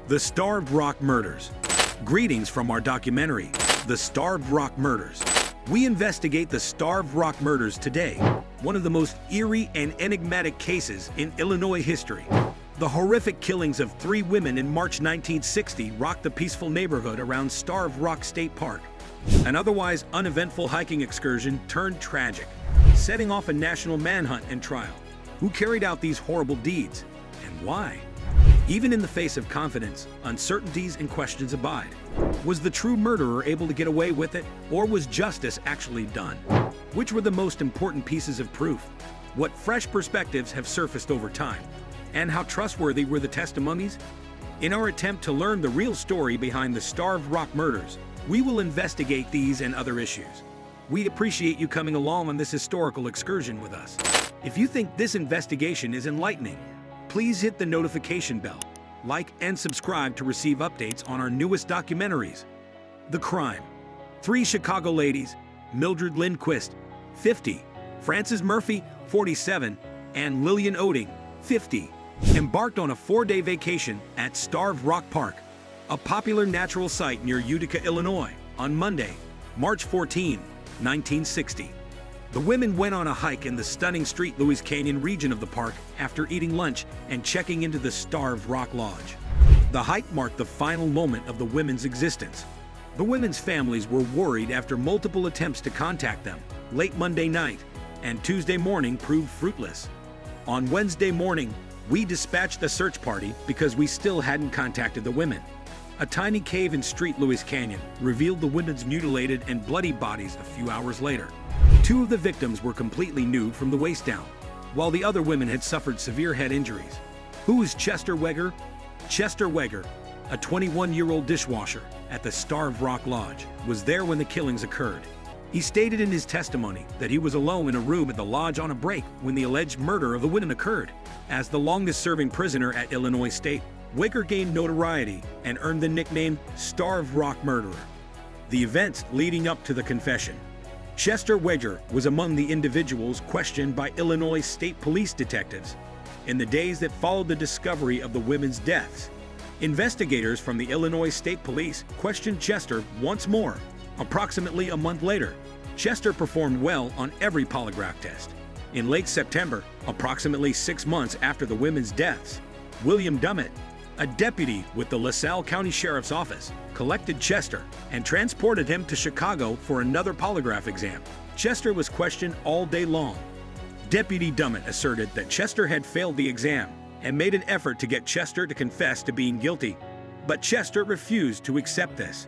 The Starved Rock Murders. Greetings from our documentary, The Starved Rock Murders. We investigate the Starved Rock Murders today, one of the most eerie and enigmatic cases in Illinois history. The horrific killings of 3 women in March 1960 rocked the peaceful neighborhood around Starved Rock State Park. An otherwise uneventful hiking excursion turned tragic, setting off a national manhunt and trial. Who carried out these horrible deeds, and why? Even in the face of confidence, uncertainties and questions abide. Was the true murderer able to get away with it, or was justice actually done? Which were the most important pieces of proof? What fresh perspectives have surfaced over time? And how trustworthy were the testimonies? In our attempt to learn the real story behind the Starved Rock Murders, we will investigate these and other issues. We appreciate you coming along on this historical excursion with us. If you think this investigation is enlightening, please hit the notification bell, like and subscribe to receive updates on our newest documentaries. The crime. 3 Chicago ladies, Mildred Lindquist, 50, Frances Murphy, 47, and Lillian Oding, 50, embarked on a 4-day vacation at Starved Rock Park, a popular natural site near Utica, Illinois, on Monday, March 14, 1960. The women went on a hike in the stunning St. Louis Canyon region of the park after eating lunch and checking into the Starved Rock Lodge. The hike marked the final moment of the women's existence. The women's families were worried after multiple attempts to contact them late Monday night, and Tuesday morning proved fruitless. On Wednesday morning, we dispatched the search party because we still hadn't contacted the women. A tiny cave in St. Louis Canyon revealed the women's mutilated and bloody bodies a few hours later. 2 of the victims were completely nude from the waist down, while the other women had suffered severe head injuries. Who is Chester Weger? Chester Weger, a 21-year-old dishwasher at the Starved Rock Lodge, was there when the killings occurred. He stated in his testimony that he was alone in a room at the lodge on a break when the alleged murder of the women occurred. As the longest-serving prisoner at Illinois State, Weger gained notoriety and earned the nickname Starved Rock Murderer. The events leading up to the confession. Chester Weger was among the individuals questioned by Illinois State Police detectives in the days that followed the discovery of the women's deaths. Investigators from the Illinois State Police questioned Chester once more. Approximately a month later, Chester performed well on every polygraph test. In late September, approximately 6 months after the women's deaths, William Dummett, a deputy with the LaSalle County Sheriff's Office, collected Chester and transported him to Chicago for another polygraph exam. Chester was questioned all day long. Deputy Dummett asserted that Chester had failed the exam and made an effort to get Chester to confess to being guilty, but Chester refused to accept this.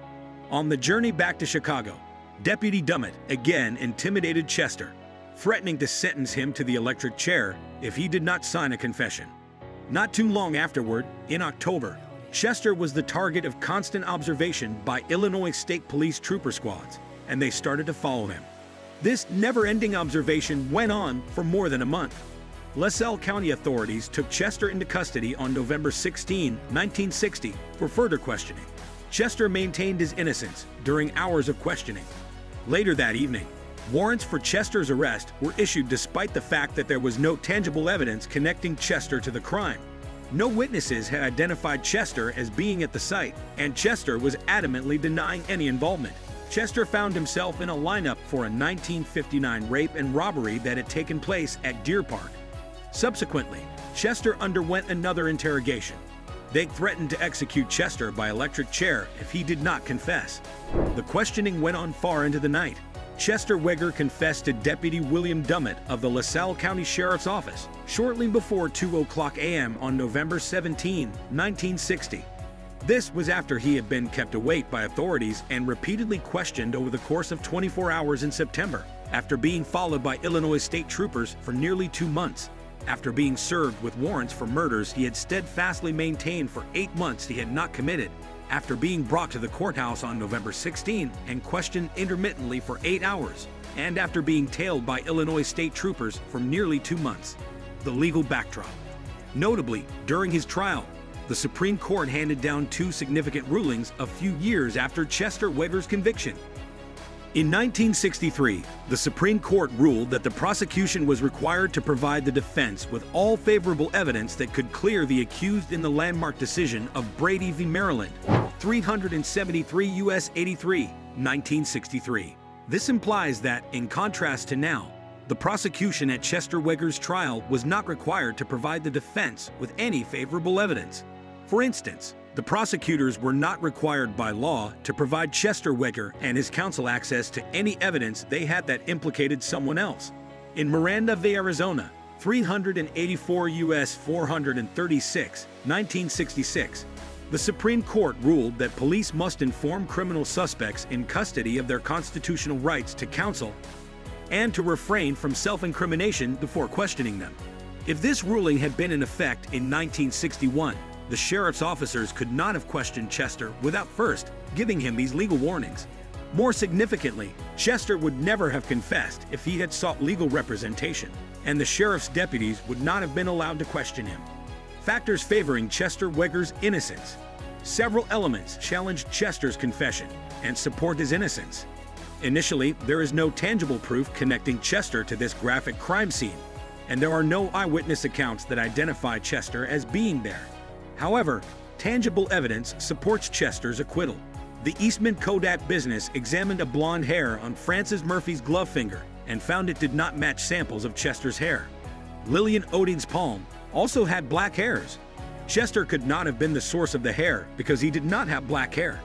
On the journey back to Chicago, Deputy Dummett again intimidated Chester, threatening to sentence him to the electric chair if he did not sign a confession. Not too long afterward, in October, Chester was the target of constant observation by Illinois State Police trooper squads, and they started to follow him. This never-ending observation went on for more than a month. LaSalle County authorities took Chester into custody on November 16, 1960, for further questioning. Chester maintained his innocence during hours of questioning. Later that evening, warrants for Chester's arrest were issued despite the fact that there was no tangible evidence connecting Chester to the crime. No witnesses had identified Chester as being at the site, and Chester was adamantly denying any involvement. Chester found himself in a lineup for a 1959 rape and robbery that had taken place at Deer Park. Subsequently, Chester underwent another interrogation. They threatened to execute Chester by electric chair if he did not confess. The questioning went on far into the night. Chester Weger confessed to Deputy William Dummett of the LaSalle County Sheriff's Office shortly before 2:00 a.m. on November 17, 1960. This was after he had been kept awake by authorities and repeatedly questioned over the course of 24 hours in September, after being followed by Illinois state troopers for nearly 2 months. After being served with warrants for murders he had steadfastly maintained for 8 months he had not committed, after being brought to the courthouse on November 16 and questioned intermittently for 8 hours, and after being tailed by Illinois state troopers for nearly 2 months. The legal backdrop. Notably, during his trial, the Supreme Court handed down 2 significant rulings a few years after Chester Weger's conviction. In 1963, the Supreme Court ruled that the prosecution was required to provide the defense with all favorable evidence that could clear the accused in the landmark decision of Brady v. Maryland, 373 U.S. 83, 1963. This implies that, in contrast to now, the prosecution at Chester Weger's trial was not required to provide the defense with any favorable evidence. For instance, the prosecutors were not required by law to provide Chester Weger and his counsel access to any evidence they had that implicated someone else. In Miranda v. Arizona, 384 U.S. 436, 1966, the Supreme Court ruled that police must inform criminal suspects in custody of their constitutional rights to counsel and to refrain from self-incrimination before questioning them. If this ruling had been in effect in 1961, the sheriff's officers could not have questioned Chester without first giving him these legal warnings. More significantly, Chester would never have confessed if he had sought legal representation, and the sheriff's deputies would not have been allowed to question him. Factors favoring Chester Weger's innocence. Several elements challenged Chester's confession and support his innocence. Initially, there is no tangible proof connecting Chester to this graphic crime scene, and there are no eyewitness accounts that identify Chester as being there. However, tangible evidence supports Chester's acquittal. The Eastman Kodak business examined a blonde hair on Frances Murphy's glove finger and found it did not match samples of Chester's hair. Lillian Oding's palm also had black hairs. Chester could not have been the source of the hair because he did not have black hair.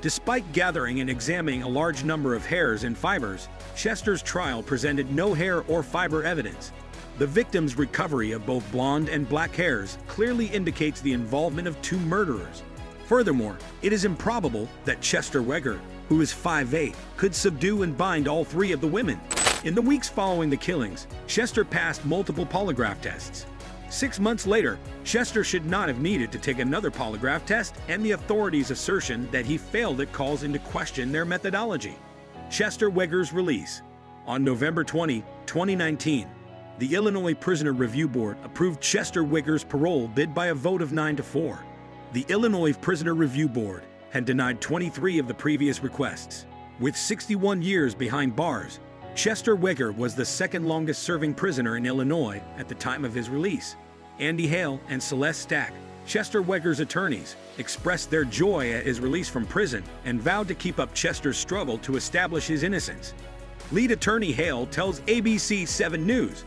Despite gathering and examining a large number of hairs and fibers, Chester's trial presented no hair or fiber evidence. The victim's recovery of both blonde and black hairs clearly indicates the involvement of two murderers. Furthermore, it is improbable that Chester Weger, who is 5'8", could subdue and bind all three of the women. In the weeks following the killings, Chester passed multiple polygraph tests. 6 months later, Chester should not have needed to take another polygraph test, and the authorities' assertion that he failed it calls into question their methodology. Chester Weger's release. On November 20, 2019, the Illinois Prisoner Review Board approved Chester Weger's parole bid by a vote of 9-4. The Illinois Prisoner Review Board had denied 23 of the previous requests. With 61 years behind bars, Chester Weger was the second longest-serving prisoner in Illinois at the time of his release. Andy Hale and Celeste Stack, Chester Weger's attorneys, expressed their joy at his release from prison and vowed to keep up Chester's struggle to establish his innocence. Lead attorney Hale tells ABC 7 News,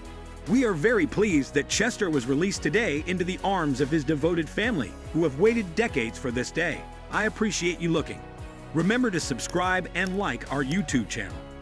"We are very pleased that Chester was released today into the arms of his devoted family, who have waited decades for this day. I appreciate you looking. Remember to subscribe and like our YouTube channel."